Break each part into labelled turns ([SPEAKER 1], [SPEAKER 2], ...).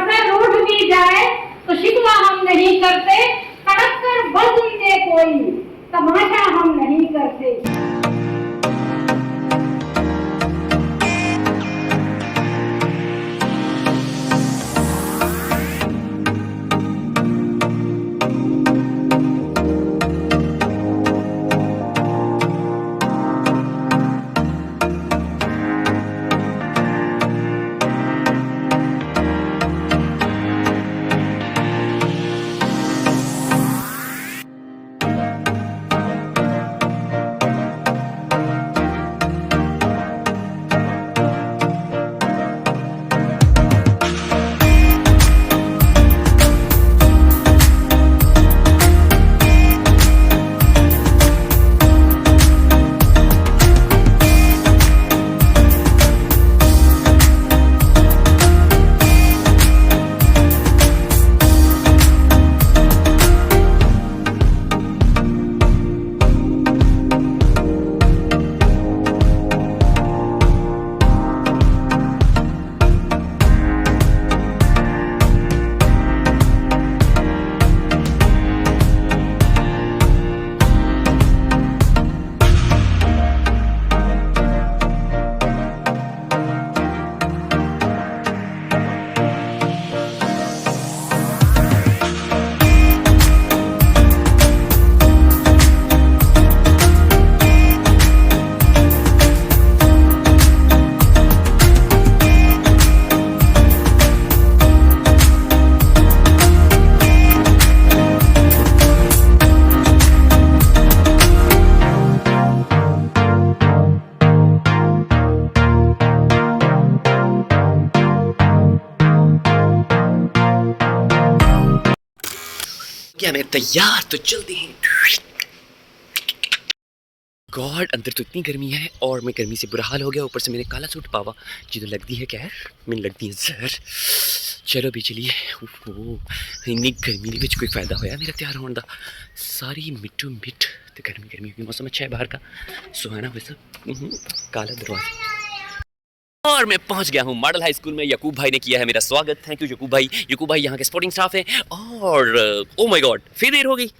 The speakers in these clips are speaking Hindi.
[SPEAKER 1] कसर रूठ भी जाए तो शिकवा हम नहीं करते, सड़क पर बज़्म दे कोई तमाशा हम नहीं करते।
[SPEAKER 2] क्या मैं तैयार, तो चलते हैं। गॉड, अंदर तो इतनी गर्मी है और मैं गर्मी से बुरा हाल हो गया। ऊपर से मैंने काला सूट पावा जी तो लगती है क्या मैंने लगती है सर। चलो भी चलिए। इन्नी गर्मी में कोई फायदा होया मेरा तैयार होने का। सारी मिट्टू मिट्ट तो गर्मी गर्मी की मौसम अच्छा है बाहर का, सुहाना वैसा। काला दरवाजा और मैं पहुंच गया हूं मॉडल हाई स्कूल में। यकूब भाई ने किया है मेरा स्वागत। थैंक यू यकूब भाई। यकूब भाई यहाँ के स्पोर्टिंग स्टाफ है। और ओ माय गॉड, फिर देर हो गई।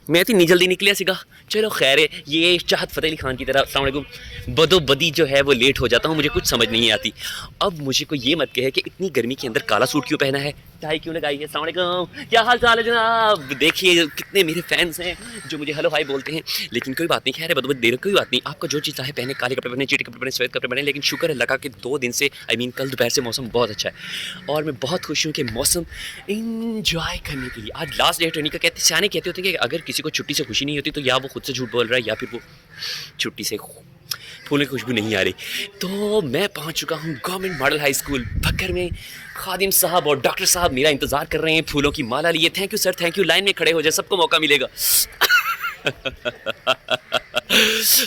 [SPEAKER 2] मैं इतनी जल्दी निकलिया सीगा। चलो खैर है, ये चाहत फ़तेह अली खान की तरह अस्सलाम वालेकुम बदोबदी जो है वो लेट हो जाता हूँ, मुझे कुछ समझ नहीं आती। अब मुझे कोई ये मत कहे कि इतनी गर्मी के अंदर काला सूट क्यों पहना है, टाई क्यों लगाई है। अस्सलाम वालेकुम, क्या हाल चाल है जनाब। देखिए कितने मेरे फैंस हैं जो मुझे हेलो हाई बोलते हैं, लेकिन कोई बात नहीं, खैर है बदोबदी दे रहे, कोई बात नहीं। आपका जो चीज़ चाहे पहने, काले कपड़े पहने, चीटे कपड़े पहने, सफ़ेद कपड़े पहने, लेकिन शुक्र है लगा कि 2 दिन से कल दोपहर से मौसम बहुत अच्छा है और मैं बहुत खुश हूँ कि मौसम इंजॉय करने के लिए आज लास्ट डे ट्रेनिंग का। कहते सियाने कहते होते हैं कि अगर किसी को छुट्टी से खुशी नहीं होती तो या वो खुद से झूठ बोल रहा है या फिर वो छुट्टी से फूलों की खुशबू नहीं आ रही। तो मैं पहुंच चुका हूं government model high school Bhakkar में। खादिम साहब और डॉक्टर साहब मेरा इंतज़ार कर रहे हैं फूलों की माला लिए। Thank you sir, thank you. Line में खड़े हो जाए, सबको मौका मिलेगा।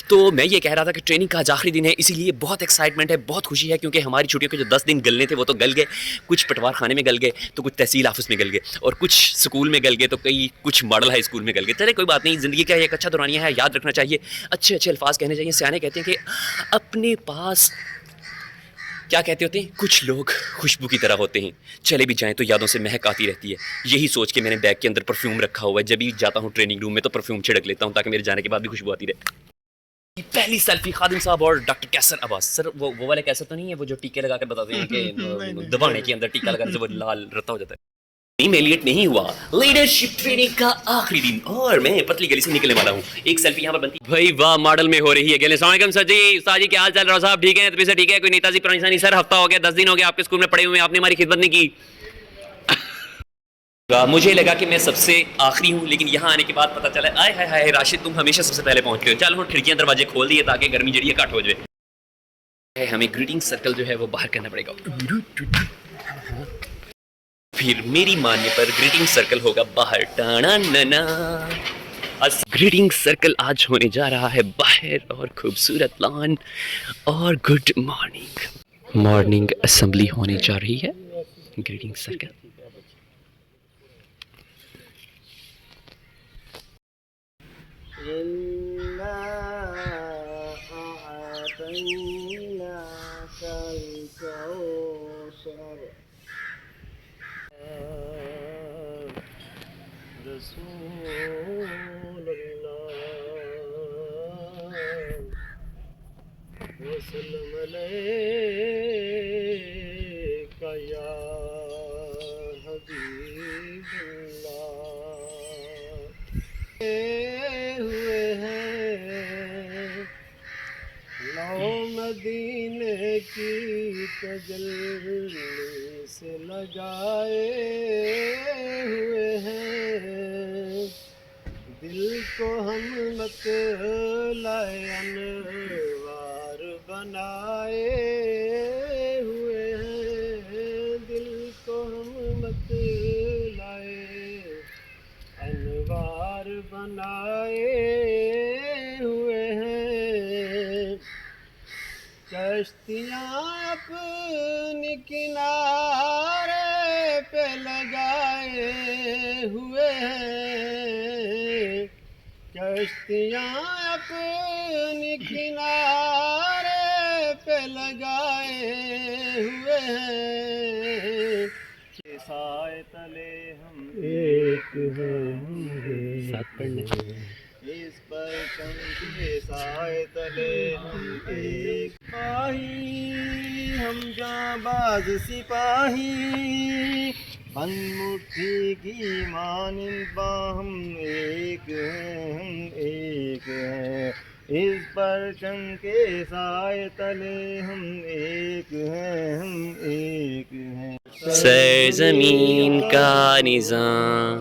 [SPEAKER 2] तो मैं ये कह रहा था कि ट्रेनिंग का आज आखिरी दिन है, इसीलिए बहुत एक्साइटमेंट है, बहुत खुशी है, क्योंकि हमारी छुट्टियों के जो 10 दिन गलने थे वो तो गल गए। कुछ पटवार खाने में गल गए, तो कुछ तहसील ऑफिस में गल गए, और कुछ स्कूल में गल गए, तो कई कुछ मॉडल हाई स्कूल में गल गए। चले कोई बात नहीं, ज़िंदगी का एक अच्छा दौरानिया है, याद रखना चाहिए, अच्छे अच्छे अल्फाज कहने चाहिए। सियाने कहते हैं कि अपने पास क्या कहते होते हैं, कुछ लोग खुशबू की तरह होते हैं, चले भी जाएं तो यादों से महक आती रहती है। यही सोच के मैंने बैग के अंदर परफ्यूम रखा हुआ है। जब भी जाता हूँ ट्रेनिंग रूम में तो परफ्यूम छिड़क लेता हूँ ताकि मेरे जाने के बाद भी खुशबू आती रहे। पहली सेल्फी खादिम साहब और डॉक्टर कैसर अब्बास सर। वो वाले कैसर तो नहीं है वो जो टीके लगाकर बताते हैं कि दबाने के अंदर टीका लगाने से वो लाल रत्ता हो जाता है। मैं लेट नहीं हुआ। लीडरशिप ट्रेनिंग का आखिरी दिन और मैं पतली गली से निकलने वाला हूँ। एक सेल्फी यहाँ पर बनती भाई, वाह मॉडल में हो रही है। अस्सलाम वालेकुम सर जी, उस्ताद जी क्या हाल चाल, साहब ठीक है, तबीयत ठीक है, कोई नेताजी पुरानी सर, हफ्ता हो गया 10 दिन हो गया आपके स्कूल में पढ़े हुए, आपने हमारी खिदमत नहीं की। मुझे लगा कि मैं सबसे आखिरी हूँ, लेकिन यहाँ आने के बाद पता चला आय हाय हाय राशिद तुम हमेशा सबसे पहले पहुँच गए। चलो खिड़कियाँ दरवाजे खोल दिए ताकि गर्मी जड़ी कट हो जाए। हमें ग्रीटिंग सर्कल जो है वो बाहर करना पड़ेगा, फिर मेरी मानने पर ग्रीटिंग सर्कल होगा बाहर। टाना नना ग्रीटिंग सर्कल आज होने जा रहा है बाहर, और खूबसूरत लॉन और गुड मॉर्निंग। मॉर्निंग असेंबली होने जा रही है। ग्रीटिंग सर्कल
[SPEAKER 3] रसूल अल्लाह वसल्लम अलैका या हबीबल्लाह हुए हैं लो मदीने की तजल्ली से लगाए हुए हैं दिल को हम मत लाए अनवार बनाए हुए हैं दिल को हम मत लाए अनवार बनाए हुए हैं कश्तियाँ अपनी किनारे पे लगाए हुए हैं कश्तियाँ अपनी किनारे पे लगाए हुए हैं साए तले हम एक हैं साथ पढ़ने इस पर चमके साए तले हम एक सिपाही हम जाबाज सिपाही बंद मुट्ठी की मानिंद बाहम एक हैं इस पर चमके साए तले हम एक हैं
[SPEAKER 2] सरज़मीन का निज़ाम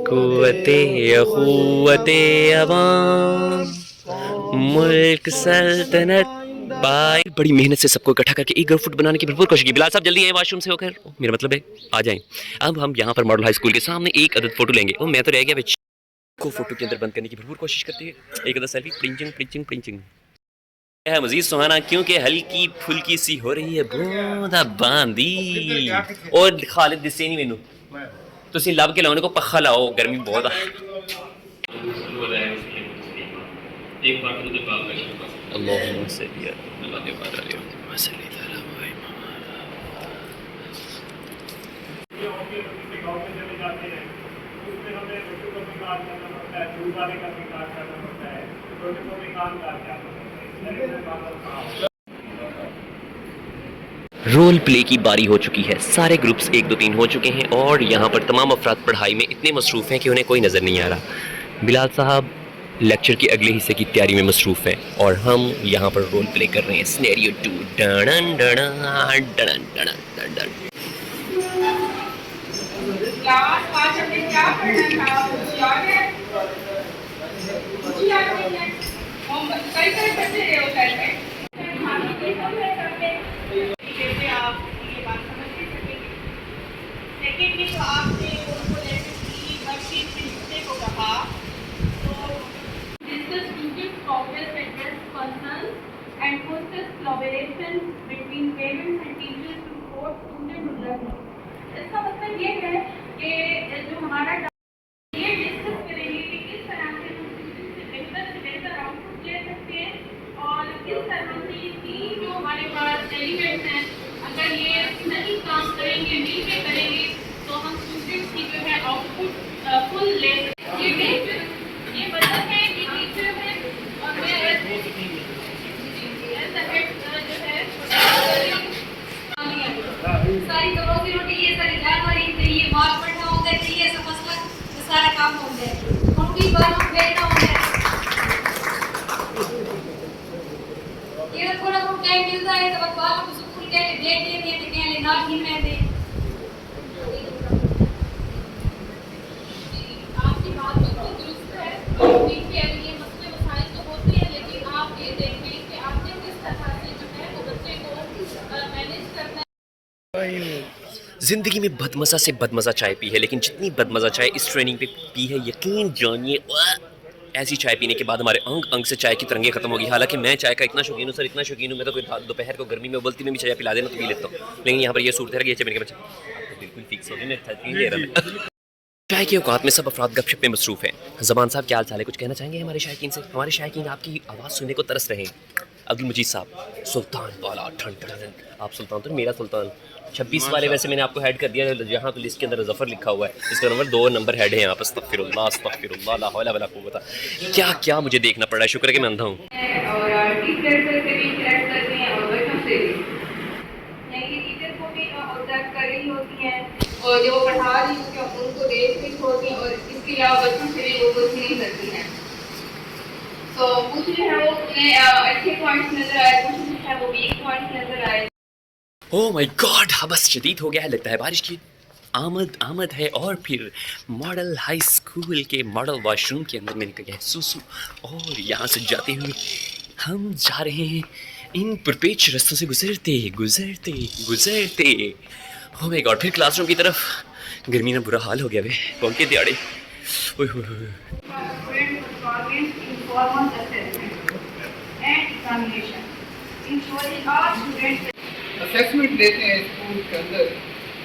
[SPEAKER 2] कुव्वते अखुव्वते अवाम मुल्क सल्तनत बाई बड़ी मेहनत से सबको इकट्ठा करके एक ग्रुप फुट बनाने की भरपूर कोशिश की। बिलाल साहब जल्दी आए वॉशरूम से होकर, मेरा मतलब है आ जाएं। अब हम यहाँ पर मॉडल हाई स्कूल के सामने एक अदद फोटो लेंगे। वो मैं तो रह गया बच्चे को फोटो के अंदर बंद करने की भरपूर कोशिश करती है। एक अदद सेल्फी प्रिंचिंग प्रिंचिंग प्रिंचिंग है मजीद सुहाना क्योंकि हल्की फुल्की सी हो रही है बूंदा बांदी और खालिद दिसे नहीं मैनू तुसी लब के लाने को पखा लाओ गर्मी बहुत है। अल्लाहुम्मा सल्ली रोल प्ले की बारी हो चुकी है। सारे ग्रुप्स 1 2 3 हो चुके हैं और यहाँ पर तमाम अफराद पढ़ाई में इतने मसरूफ़ हैं कि उन्हें कोई नज़र नहीं आ रहा। बिलाल साहब लेक्चर के अगले हिस्से की तैयारी में मसरूफ़ है और हम यहाँ पर रोल प्ले कर रहे हैं। Scenario 2 done done done done done
[SPEAKER 1] class आज हमने क्या पढ़ना था याद है मुझे याद नहीं है हम कई सारे बच्चे रहे हो करते हम ये सब करते जैसे आप ये बात समझ नहीं सकेंगे सेकेंडली तो आपने उनको लेटर की वर्कशीट के हिस्से को कहा तो discuss students progress address concerns and process collaboration between parents and teachers to support student development। इसका मतलब ये है कि जो हमारा ये डिस्कस करेंगे कि किस तरह से हम स्टूडेंट से बेहतर आउटपुट ले सकते हैं और किस तरह से ये जो हमारे पास एलिमेंट्स हैं अगर ये सही काम करेंगे मिलकर करेंगे तो हम स्टूडेंट्स की जो है आउटपुट फुल ले सकते हैं। ये मतलब है कि टीचर है और मैं एज द हेड जो है सारी तो रोजी रोटी ये सारी जानवर ही चाहिए बात पढ़ना होता है चाहिए सब मसला तो सारा काम होता है उनकी बात भेजना होता है ये थोड़ा बहुत टाइम मिलता है तो बात को स्कूल के देख लेते हैं तो कहने ना ही में दे आपकी बात बिल्कुल दुरुस्त है ठीक है ये मसले मसाइल तो होते हैं लेकिन आप ये देखें कि आपने किस तरह से जो है वो बच्चे को मैनेज करना
[SPEAKER 2] ज़िंदगी में बदमज़ा से बदमज़ा चाय पी है लेकिन जितनी बदमज़ा चाय इस ट्रेनिंग पे पी है यकीन जानिए ऐसी चाय पीने के बाद हमारे अंग अंग से चाय की तरंगें खत्म होगी। हालांकि मैं चाय का इतना शौकीन हूँ सर इतना शौकीन हूँ मैं तो कोई दोपहर को गर्मी में उबलती में भी चाय पिला देना तो पी लेता हूँ लेकिन यहाँ पर ये सूरत है कि के बच्चे बिल्कुल फिक्स हो गए चाय के औकात में सब अफराद गपशप में मसरूफ़ हैं। ज़मान साहब क्या हाल चाल है कुछ कहना चाहेंगे हमारे शायकीन से? हमारे शायकीन आपकी आवाज़ सुनने को तरस रहे हैं। अब्दुल मजीद साहब सुल्तान वाला ठन ठन आप सुल्तान तो मेरा सुल्तान 26 वाले वैसे मैंने आपको हेड कर दिया है, यहाँ तो लिस्ट के अंदर ज़फ़र लिखा हुआ है, इसका नंबर 2 नंबर हेड है यहाँ पर। अस्तग़फिरुल्लाह अस्तग़फिरुल्लाह, ला हौला वला कुव्वता। क्या क्या मुझे देखना पड़ रहा है, शुक्र है कि मैं अंधा हूँ।
[SPEAKER 1] और टीचर से भी इंटरेक्ट करते हैं और बच्चों से भी, यानी टीचर को भी ऑब्जर्व कर रही होती हैं और जो पढ़ा रही होती हैं उनको देख रही होती हैं, और इसके अलावा बच्चों से भी वो कुछ नहीं करती हैं। तो कुछ जो है वो उन्हें अच्छे पॉइंट्स नज़र आए, कुछ जो है वो वीक पॉइंट्स नज़र आए।
[SPEAKER 2] ओह माय गॉड, हवस शदीद हो गया है, लगता है बारिश की आमद है। और फिर मॉडल हाई स्कूल के मॉडल वॉशरूम के अंदर मैंने कहा सुसु, और यहाँ से जाते हुए हम जा रहे हैं इन पुरपेच रास्तों से गुजरते गुजरते गुजरते। ओह माय गॉड, फिर क्लासरूम की तरफ। गर्मी में बुरा हाल हो गया वे, कौन के दिहाड़े। ओए होए होए।
[SPEAKER 4] असेसमेंट लेते हैं स्कूल के अंदर,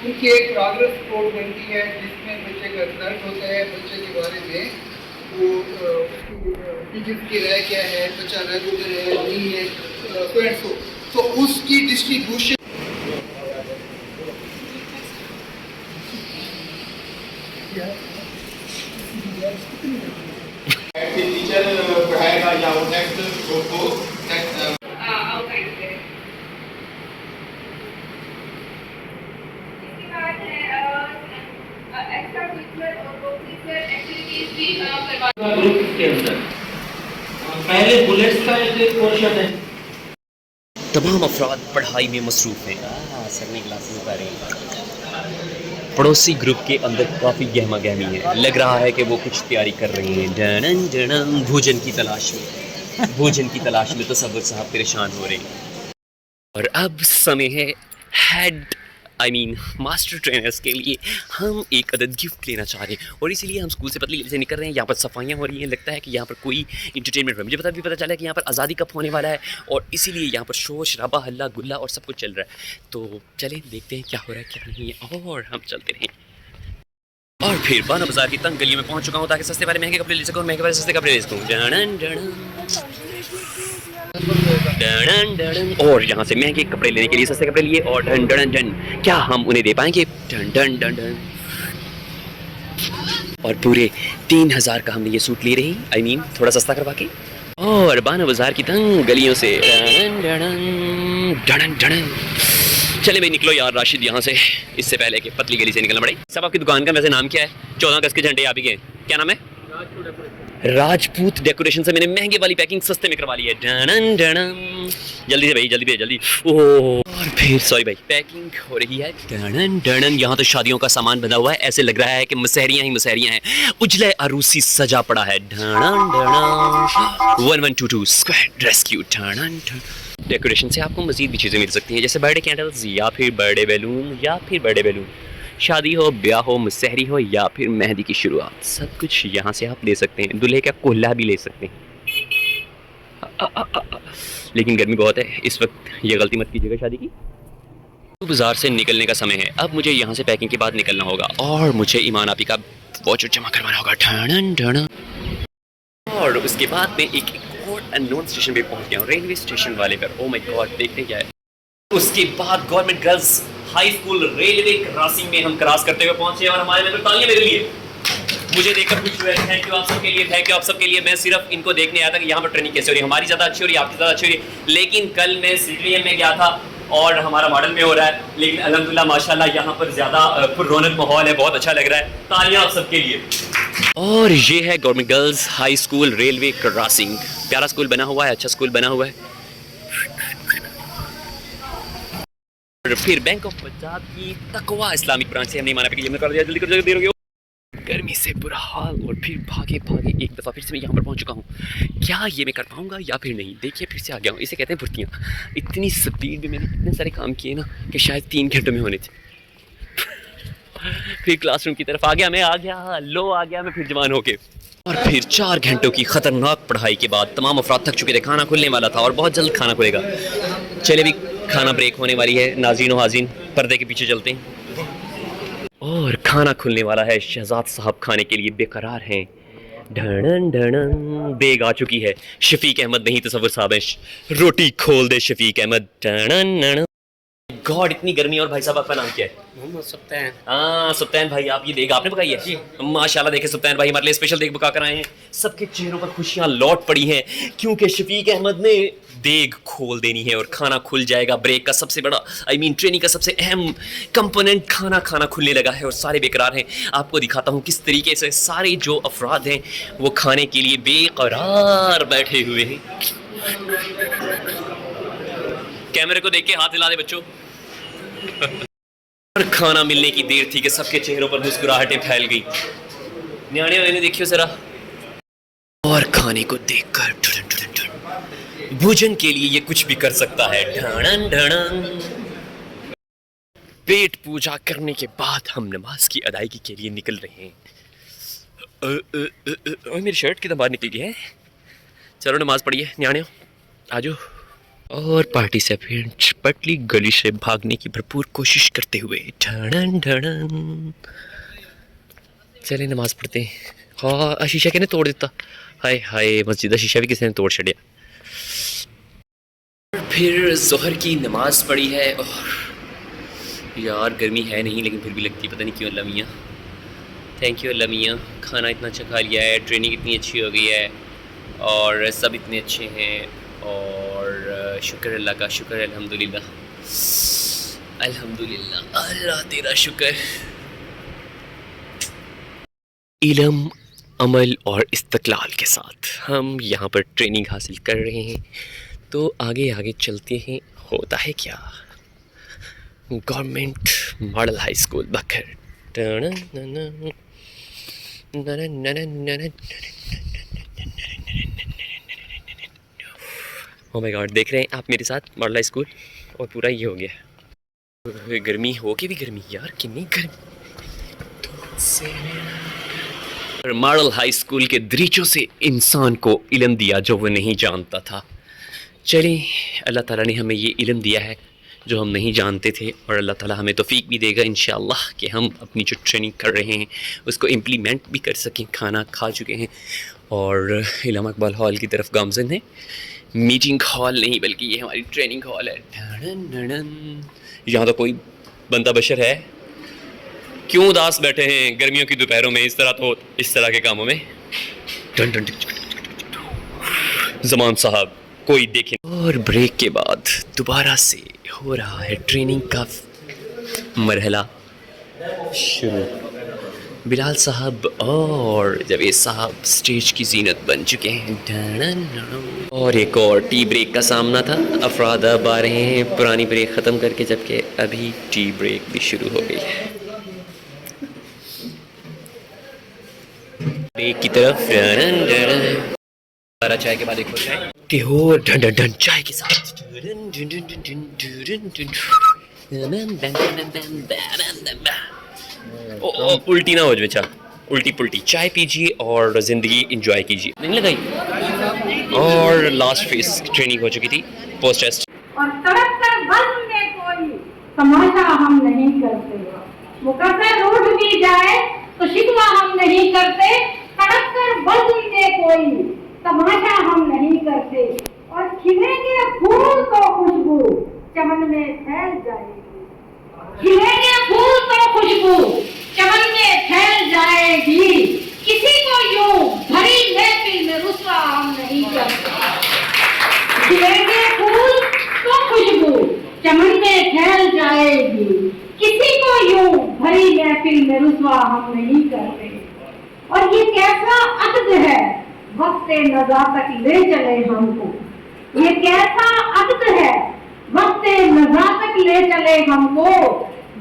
[SPEAKER 4] उनकी एक प्रोग्रेस रिपोर्ट बनती है जिसमें बच्चे का रिजल्ट होता है, बच्चे के बारे में वो टीचर्स की राय क्या है, बच्चा रेगुलर है नहीं है, तो उसकी डिस्ट्रीब्यूशन टीचर पढ़ाएगा या वो नेक्स्ट को
[SPEAKER 5] ग्रुप के अंदर पहले बुलेट्स का एक पोर्शन है।
[SPEAKER 2] तमाम अफराद पढ़ाई में मसरूफ़ हैं। सर ने क्लास में रही हैं। पड़ोसी ग्रुप के अंदर काफ़ी गहमा गहमी है, लग रहा है कि वो कुछ तैयारी कर रही हैं। डनन डनन, भोजन की तलाश में, भोजन की तलाश में तसव्वुर साहब परेशान हो रहे हैं। और अब समय है हेड मास्टर ट्रेनर्स के लिए। हम एक अदद गिफ्ट लेना चाह रहे हैं और इसीलिए हम स्कूल से पतली गली से निकल रहे हैं। यहाँ पर सफाइयाँ हो रही हैं, लगता है कि यहाँ पर कोई इंटरटेनमेंट हो। मुझे पता चला है कि यहाँ पर आज़ादी कप होने वाला है और इसीलिए यहाँ पर शोर शराबा हल्ला गुल्ला और सब कुछ चल रहा है। तो चलें देखते हैं क्या हो रहा है क्या नहीं है, और हम चलते रहें। और फिर बाना बाजार की तंग गली में पहुँच चुका हूँ ताकि सस्ते वाले महंगे कपड़े ले सकूँ, महंगे वाले सस्ते कपड़े ले सकूँ। और यहाँ से महंगे कपड़े लेने के लिए सस्ते कपड़े लिए और डन डन डन, क्या हम उन्हें दे पाएंगे? Done done done done. और पूरे 3000 का हमने ये सूट ले रही, थोड़ा सस्ता करवा के। और बाना बाजार की तंग गलियों से डन डन डन डन। चले भाई निकलो यार राशिद यहाँ से, इससे पहले कि पतली गली से निकलना पड़े। सब आपकी दुकान का वैसे नाम क्या है? 14 अगस्त के झंडे आप ही के, क्या नाम है? राजपूत डेकोरेशन से मैंने महंगे वाली पैकिंग सस्ते में करवा ली है। डन डन, जल्दी से भाई जल्दी जल्दी। ओह, और फिर सॉरी भाई पैकिंग हो रही है। डन डन, यहाँ तो शादियों का सामान बना हुआ है, ऐसे लग रहा है कि मसहरियाँ ही मसहरियाँ हैं। उजले अरूसी सजा पड़ा है। Done done 1122 squad rescue. Done decoration से आपको मजीद भी चीज़ें मिल सकती हैं, जैसे बर्थडे कैंडल्स या फिर बर्थडे बैलून, शादी हो, ब्याह हो, मुसहरी हो या फिर मेहंदी की शुरुआत, सब कुछ यहाँ से आप ले सकते हैं। दूल्हे का कोल्हा भी ले सकते हैं। लेकिन गर्मी बहुत है इस वक्त, ये गलती मत कीजिएगा शादी की। बाजार से निकलने का समय है, अब मुझे यहाँ से पैकिंग के बाद निकलना होगा और मुझे ईमान आपी का वाउचर जमा करवाना होगा। ठन ठन। और उसके बाद मैं एक और अननोन स्टेशन पे पहुँच गया हूँ, रेलवे स्टेशन वाले पर। ओ माय गॉड, देखते क्या है। उसके बाद government girls high school railway crossing में हम क्रॉस करते हुए पहुंचे और हमारे में तो तालियां मेरे लिए, मुझे देखकर खुश हुए। थैंक यू आप सबके लिए, थैंक यू आप सबके लिए। मैं सिर्फ इनको देखने आया था कि यहाँ पर ट्रेनिंग कैसे हो रही है, हमारी ज़्यादा अच्छी हो रही है, आपकी ज़्यादा अच्छी हो रही है। लेकिन कल मैं सीटीएम में गया था और हमारा मॉडल में हो रहा है, लेकिन अल्हम्दुलिल्लाह माशाल्लाह यहाँ पर ज़्यादा पुररौनक माहौल है, बहुत अच्छा लग रहा है। तालियां आप सबके लिए। और ये है government girls high school railway crossing. प्यारा स्कूल बना हुआ है, अच्छा स्कूल बना हुआ है। फिर बैंक ऑफ पंजाब की तकवा इस्लामिक ब्रांच से हमने माना कि हमने कर दिया, जल्दी कर देर हो गई। गर्मी से बुरा हाल और फिर भागे भागे एक दफ़ा फिर से मैं यहाँ पर पहुँच चुका हूँ। क्या ये मैं कर पाऊँगा या फिर नहीं? देखिए फिर से आ गया हूँ, इसे कहते हैं फुर्तियाँ। इतनी स्पीड में मैंने इतने सारे काम किए ना कि शायद 3 घंटों में होने थे। फिर क्लासरूम की तरफ आ गया मैं, आ गया मैं फिर जवान होके। और फिर 4 घंटों की ख़तरनाक पढ़ाई के बाद तमाम अफराद थक चुके थे। खाना खुलने वाला था और बहुत जल्द खाना खुलेगा। चले भी खाना ब्रेक होने वाली है। नाज़रीन व हाज़रीन, पर्दे के पीछे चलते हैं और खाना खुलने वाला है। शहजाद साहब खाने के लिए बेकरार हैं। ढणन ढणन, बेग आ चुकी है। शफीक अहमद नहीं तसव्वुर साहब हैं। रोटी खोल दे शफीक अहमद। ढणन ढणन। गॉड, इतनी गर्मी है। और भाई साहब आपका नाम क्या है?
[SPEAKER 5] मोहम्मद सुल्तान।
[SPEAKER 2] हाँ सुल्तान भाई, आप ये देख आपने पकाई है? माशाल्लाह, देखे सुल्तान भाई हमारे लिए स्पेशल देख पका कर आए हैं। सबके चेहरों पर खुशियां लौट पड़ी हैं क्योंकि शफीक अहमद ने देग खोल देनी है और खाना खुल जाएगा। ब्रेक का सबसे बड़ा ट्रेनिंग का सबसे अहम कंपोनेंट खाना खुलने लगा है और सारे बेकरार हैं। आपको दिखाता हूँ किस तरीके से सारे जो अफराद हैं वो खाने के लिए बेकरार बैठे हुए हैं। कैमरे को देख के हाथ हिला दे बच्चों। और खाना मिलने की देर थी कि सबके चेहरों पर मुस्कुराहटें फैल गई। न्याणे मैंने देखियो जरा। और खाने को देखकर ढुड़न ढुड़न ढुड़न, भोजन के लिए ये कुछ भी कर सकता है। ढड़न ढड़न। पेट पूजा करने के बाद हम नमाज की अदायगी के लिए निकल रहे हैं। मेरी शर्ट कितना बाहर निकल गई है। चलो नमाज पढ़िए न्याणे, आजो। और पार्टी से फिर पतली गली से भागने की भरपूर कोशिश करते हुए ढड़न ढड़न चले नमाज पढ़ते हैं। हाँ शीशा किसने तोड़ दिता? हाय हाय, मस्जिद का शीशा भी किसी ने तोड़ छड़िया। फिर जोहर की नमाज पढ़ी है और यार गर्मी है नहीं लेकिन फिर भी लगती है, पता नहीं क्यों। अल्लाह मियाँ, थैंक यू अल्लाह मियाँ। खाना इतना अच्छा खा लिया है, ट्रेनिंग इतनी अच्छी हो गई है और सब इतने अच्छे हैं और शुक्र अल्लाह का, शुक्र अल्हम्दुलिल्लाह अल्हम्दुलिल्लाह, अल्लाह तेरा शुक्र। इल्म, अमल और इस्तक़लाल के साथ हम यहाँ पर ट्रेनिंग हासिल कर रहे हैं। तो आगे आगे चलते हैं, होता है क्या। गवर्नमेंट मॉडल हाई स्कूल बखर। ओह माय गॉड, देख रहे हैं आप मेरे साथ मॉडल हाई स्कूल और पूरा ये हो गया। गर्मी हो के भी गर्मी यार, कितनी गर्मी। मॉडल हाई स्कूल के दरीचों से इंसान को इल्म दिया जो वो नहीं जानता था। चलिए अल्लाह ताला ने हमें ये इल्म दिया है जो हम नहीं जानते थे और अल्लाह ताला हमें तौफीक भी देगा इंशाअल्लाह कि हम अपनी जो ट्रेनिंग कर रहे हैं उसको इम्प्लीमेंट भी कर सकें। खाना खा चुके हैं और इल्म इकबाल हॉल की तरफ गामजन है। मीटिंग हॉल नहीं बल्कि ये हमारी ट्रेनिंग हॉल है। यहाँ तो कोई बंदा बशर है? क्यों उदास बैठे हैं गर्मियों की दोपहरों में इस तरह के कामों में? जमान साहब कोई देखे। और ब्रेक के बाद दोबारा से हो रहा है ट्रेनिंग का मरहला शुरू। बिलाल साहब और जावेद साहब स्टेज की जीनत बन चुके हैं। और एक और टी ब्रेक का सामना था। अफराद अब आ रहे हैं पुरानी ब्रेक ख़त्म करके, जबकि अभी टी ब्रेक भी शुरू हो गई है। ब्रेक की तरफ चाय के बाद एक और चाय के हो ढन ढन ढन चाय के साथ उल्टी ना हो जाए बेचा, उल्टी पुल्टी चाय पीजिए और ज़िंदगी एंजॉय कीजिए। नहीं लगाई। और लास्ट फेस ट्रेनिंग हो चुकी थी पोस्ट टेस्ट।
[SPEAKER 1] और तड़प कर बस में कोई तमाशा हम नहीं करते, मुकद्दर रूठ भी जाए तो शिकवा हम नहीं करते। तड़प कर बस में कोई तमाशा हम नहीं करते और खिलेंगे फूल तो खुशबू चमन में फैल जाएगी। खिलेंगे फूल तो खुशबू चमन में फैल जाएगी। किसी को यूं भरी महफिल में रुसवा हम नहीं करते। खिलेंगे फूल तो खुशबू चमन में फैल जाएगी। किसी को यूं भरी महफिल में रुसवा हम नहीं करते। और ये कैसा अक्द है वक्त नज़ाकत ले चले हमको। ये कैसा अक्द है वक्त नज़ाकत ले चले हमको।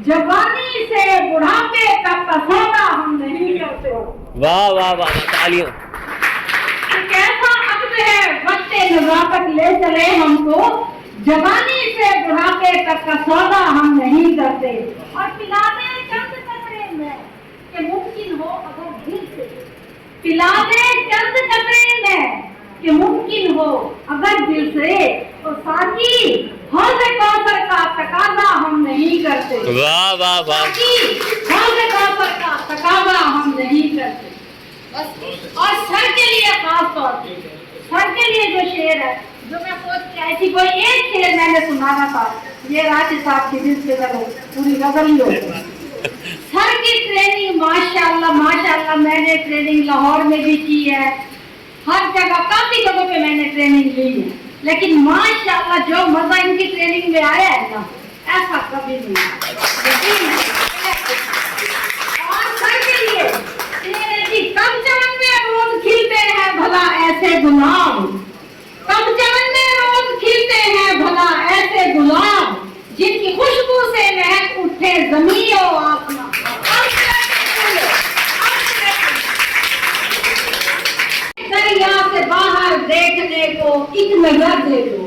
[SPEAKER 1] जवानी से बुढ़ापे तक का सौदा हम नहीं करते।
[SPEAKER 2] वाह वाह वाह, तालियां।
[SPEAKER 1] ये कैसा अक्द है वक्त नज़ाकत ले चले हमको। जवानी से बुढ़ापे तक का सौदा हम नहीं करते। और पिलाने चंद कतरे में कि मुमकिन हो अगर दिल से। पिलाने चंद कतरे में कि मुमकिन हो अगर दिल से तो साकी हौज़ कौसर का तकाज़ा हम नहीं करते।
[SPEAKER 2] वाह वाह वाह।
[SPEAKER 1] हौज़ कौसर का तकाज़ा हम नहीं करते। बस। और सर के लिए खास तौर पे सर के लिए जो शेर है जो मैं सोच के आई थी, कोई एक शेर मैंने सुनाना था
[SPEAKER 6] ये राशि साहब की दिल से करो पूरी गजल लो। सर की ट्रेनिंग माशाल्लाह माशाल्लाह, मैंने ट्रेनिंग लाहौर में भी की है, हर जगह काफी जगहों पे मैंने ट्रेनिंग ली है, लेकिन माशाल्लाह जो मजा इनकी ट्रेनिंग में आया है ना, ऐसा कभी नहीं आया। और सर के लिए कम चमन में रोज खिलते हैं भला ऐसे गुलाब, कम चमन में रोज खिलते हैं भला ऐसे गुलाब, जिनकी खुशबू से महक उठे जमीन और आसमां। दरिया से बाहर देखने को एक नजर दे दो,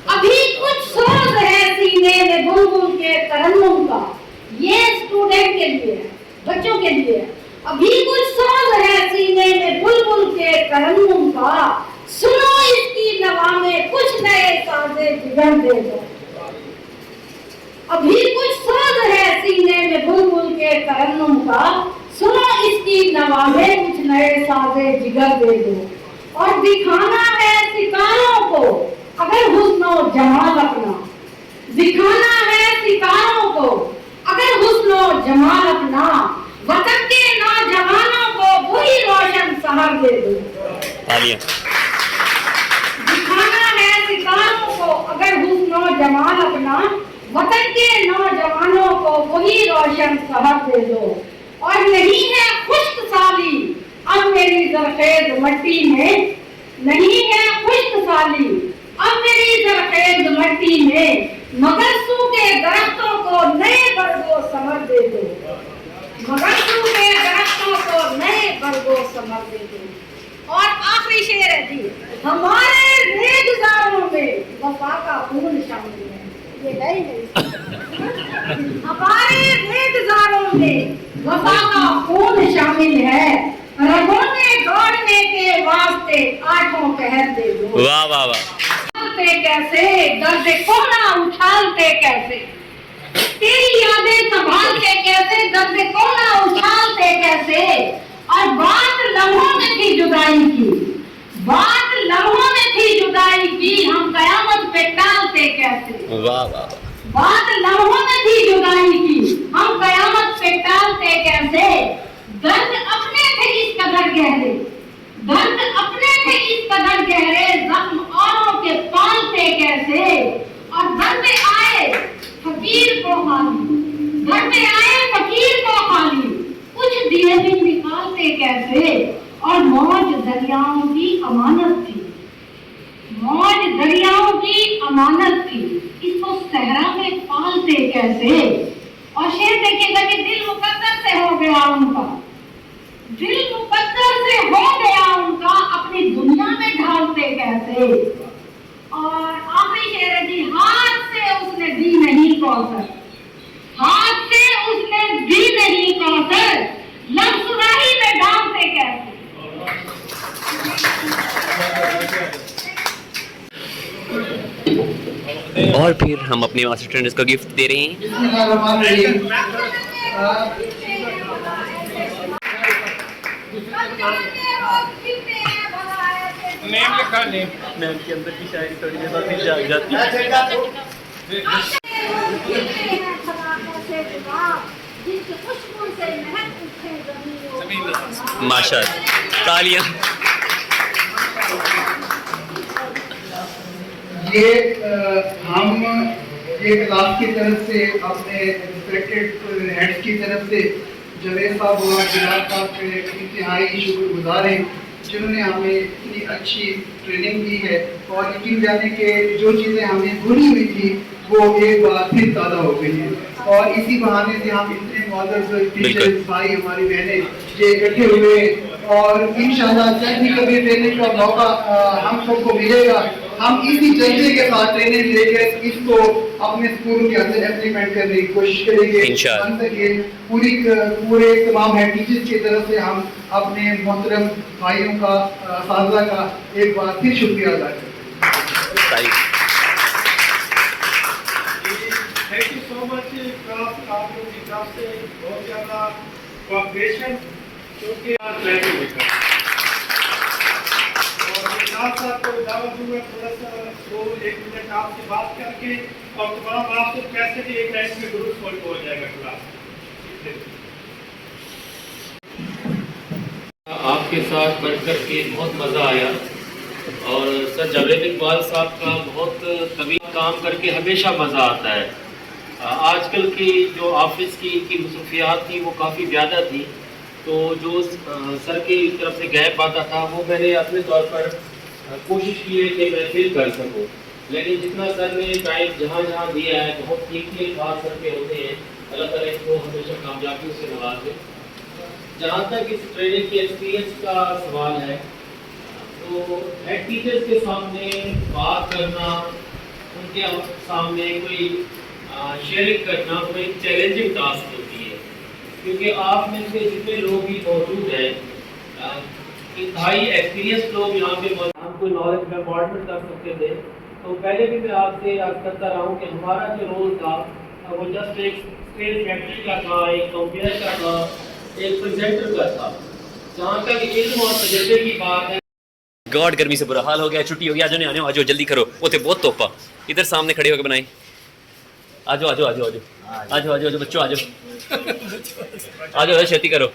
[SPEAKER 6] अभी कुछ सोच है सीने में बुलबुल के तरन्नुम का। ये स्टूडेंट के लिए है, बच्चों के लिए है। अभी कुछ सोच है सीने में बुलबुल के तरन्नुम का, सुनो इसकी नवा में कुछ नए साजे जिगर दे दो। अभी कुछ सोच है सीने में बुलबुल के तरन्नुम का, सुनो इसकी नवा में कुछ नए साजे जिगर दे दो। और दिखाना है सितारों को अगर हुस्नो जमाल अपना, दिखाना है सितारों को अगर हुस्नो जमाल अपना, वतन के नौजवानों को वही रोशन शहर दे दो। दिखाना है सितारों को अगर हुस्नो जमाल अपना, वतन के नौजवानों को वही रोशन शहर दे दो। और नहीं है खुश्क साली अब मेरी जरखेज मट्टी में, नहीं है खुश्क साली अब मेरी जरखेज मट्टी में, मगर सूखे दरख्तों को नए बरगो समर दे दो, मगर सूखे दरख्तों को नए बरगो समर दे दो। और आखिरी शेर है जी, हमारे रेगुजारों में वफा का खून शामिल है। ये है ही नहीं, हमारे रेगुजारों में वफा का खून शामिल है, रगों में दौड़ने के वास्ते आठों पहर दे दो।
[SPEAKER 2] वाह वाह वाह।
[SPEAKER 6] कैसे दर्द कोना उछालते कैसे, तेरी यादें संभालते कैसे, दर्द कोना उछालते कैसे। और बात लम्हों में थी जुदाई की, बात लम्हों में थी जुदाई की, हम कयामत पे टालते कैसे।
[SPEAKER 2] वाह वाह।
[SPEAKER 6] बात लम्हों में थी जुदाई की, हम कयामत पे टालते कैसे। दर्द अपने थे इस कदर गहरे, दर्द अपने थे इस कदर गहरे, जख्म औरों के पालते कैसे। और घर में आए फकीर को खाली, घर में आए फकीर को खाली, कुछ दिए भी निकालते कैसे। और मौज दरियाओं की अमानत थी, मौज दरियाओं की अमानत थी, इसको सहरा में पालते कैसे। और शेर देखिएगा कि दिल मुकद्दर से हो गया उनका, दिल मुकद्दर से हो गया उनका, अपनी दुनिया में ढालते कैसे। और आखिरी शेर है जी, हाथ से उसने दी नहीं कौसर, हाथ से उसने दी नहीं कौसर, लब सुराही में डालते कैसे।
[SPEAKER 2] और फिर हम अपने मास्टर ट्रेनर्स को गिफ्ट दे रहे हैं।
[SPEAKER 3] नेम लिखा, नेम मैम के अंदर की शायरी थोड़ी देर बाद फिर जाग जाती है।
[SPEAKER 2] माशाअल्लाह, तालियां।
[SPEAKER 4] ये हम ये क्लास की तरफ से अपने रिस्पेक्टेड हेड्स की तरफ से जवेद साहब और जिलाल साहब के इंतहाई शुक्रगुजार हैं, जिन्होंने हमें इतनी अच्छी ट्रेनिंग दी है। और यकीन जाने के जो चीज़ें हमें भूली हुई थी वो एक बार फिर ताज़ा हो गई हैं। और इसी बहाने से हम इतने मौजूद टीचर्स भाई हमारी बहनें ये इकट्ठे हुए, और इंशाल्लाह जब भी कभी ट्रेनिंग का मौका हम सबको मिलेगा, हम इसी जज्बे के साथ ट्रेनिंग लेकर इसको अपने स्कूल के अंदर इम्प्लीमेंट करने की कोशिश करेंगे। पूरे तमाम हेड टीचर्स की तरफ से हम अपने मोहतरम भाइयों का साझा का एक बार फिर शुक्रिया अदा करते हैं।
[SPEAKER 7] Thank you so much class, आप लोगों की तरफ से बहुत ज़्यादा कोऑपरेशन, क्योंकि आज ट्रेनिंग लेकर और साथ साथ को दावत दूंगा थोड़ा सा 2-1 मिनट आपसे बात करके और तुम्हारा आपको कैसे कि एक टाइम में ग्रुप फोटो हो जाएगा क्लास।
[SPEAKER 5] आपके साथ बैठकर के बहुत मज़ा आया और सर जावेद इकबाल साहब का बहुत कभी काम करके हमेशा मज़ा आता है। आजकल की जो ऑफिस की इनकी मसरूफियात थी वो काफ़ी ज़्यादा थी, तो जो सर की तरफ से गैप आता था वो मैंने अपने तौर पर कोशिश की है कि मैं फिल कर सकूँ, लेकिन जितना सर ने टाइम जहाँ जहाँ दिया है बहुत ठीक खास करके होते हैं। अल्लाह ताला इनको हमेशा कामयाबियों से नवाजे। जहाँ तक इस ट्रेनिंग के एक्सपीरियंस का सवाल है, तो हेड टीचर्स के सामने बात करना, उनके सामने कोई शेयरिंग करना कोई चैलेंजिंग टास्क होती है, क्योंकि आप में से जितने लोग भी मौजूद हैं इंतहाई एक्सपीरियंस लोग यहाँ पे हम कोई नॉलेज में मॉडल कर सकते थे। तो पहले भी मैं आपसे याद करता रहा हूँ कि हमारा जो रोल था वो जस्ट एक स्टेज कैप्टन का था, एक कंपेयर का था, एक प्रेजेंटर का था। जहाँ तक इल्म और तजर्बे की बात है,
[SPEAKER 2] गॉड गर्मी से बुरा हाल हो गया, छुट्टी हो गई, आज नहीं आने, आज जल्दी करो, वो थे बहुत तोहफा इधर सामने खड़े होकर बनाए। आजो आजो आजो आजो आजो आजो आजो बच्चों आजो आजो आजो खेती करो।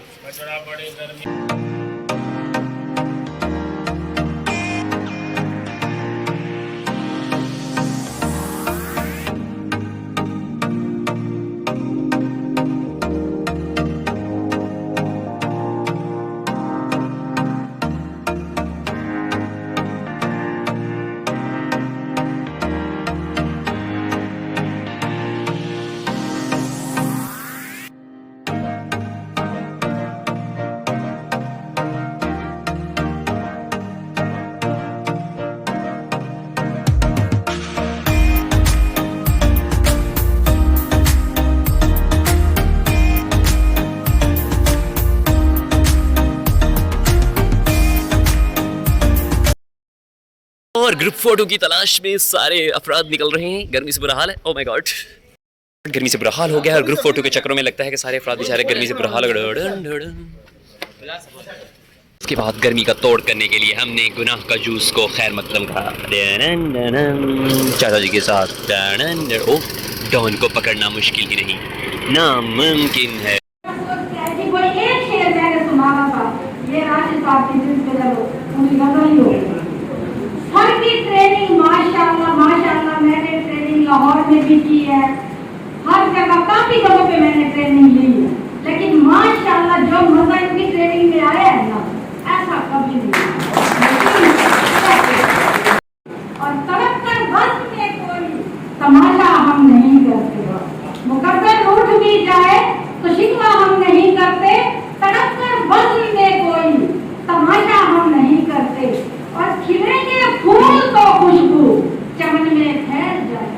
[SPEAKER 2] और ग्रुप फोटो की तलाश में सारे अफराद निकल रहे हैं। गर्मी से बुरा हाल है, ओ माय गॉड, गर्मी से बुरा हाल हो गया है और ग्रुप फोटो के चक्करों में लगता है कि सारे अफराद बेचारे गर्मी से बुरा हाल हो गया। उसके बाद गर्मी का तोड़ करने के लिए हमने गुनाह का जूस को खैर मकदम कहा चाचा जी के साथ। ओ डॉन को पकड़ना मुश्किल ही नहीं, नामुमकिन है।
[SPEAKER 6] हर की ट्रेनिंग माशाल्लाह माशाल्लाह मैंने ट्रेनिंग लाहौर में भी की है, हर जगह काफी जगहों पे मैंने ट्रेनिंग ली है, लेकिन माशाल्लाह जो मजा इनकी ट्रेनिंग में आया है ना ऐसा कभी नहीं। और तड़प कर बस में कोई तमाशा हम नहीं करते, मुकद्दर उठ भी जाए तो शिकवा हम नहीं करते, तड़प कर बस में कोई तमाशा हम नहीं करते। और खिलेंगे फूल तो खुशबू चमन में फैल जाए,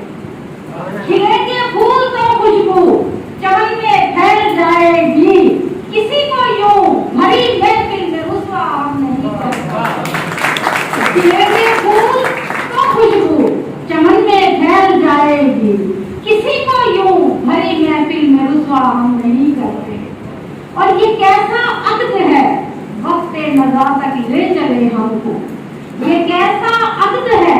[SPEAKER 6] खिलेंगे फूल तो खुशबू चमन में फैल जाएगी, किसी को यूं भरी महफिल में रुसवा हम नहीं करते। खिलेंगे फूल तो खुशबू चमन में फैल जाएगी, किसी को यूं भरी महफिल में रुसवा हम नहीं करते। और ये कैसा अक्द है वक्त नज़ा तक ले चले हमको, ये कैसा अक्द है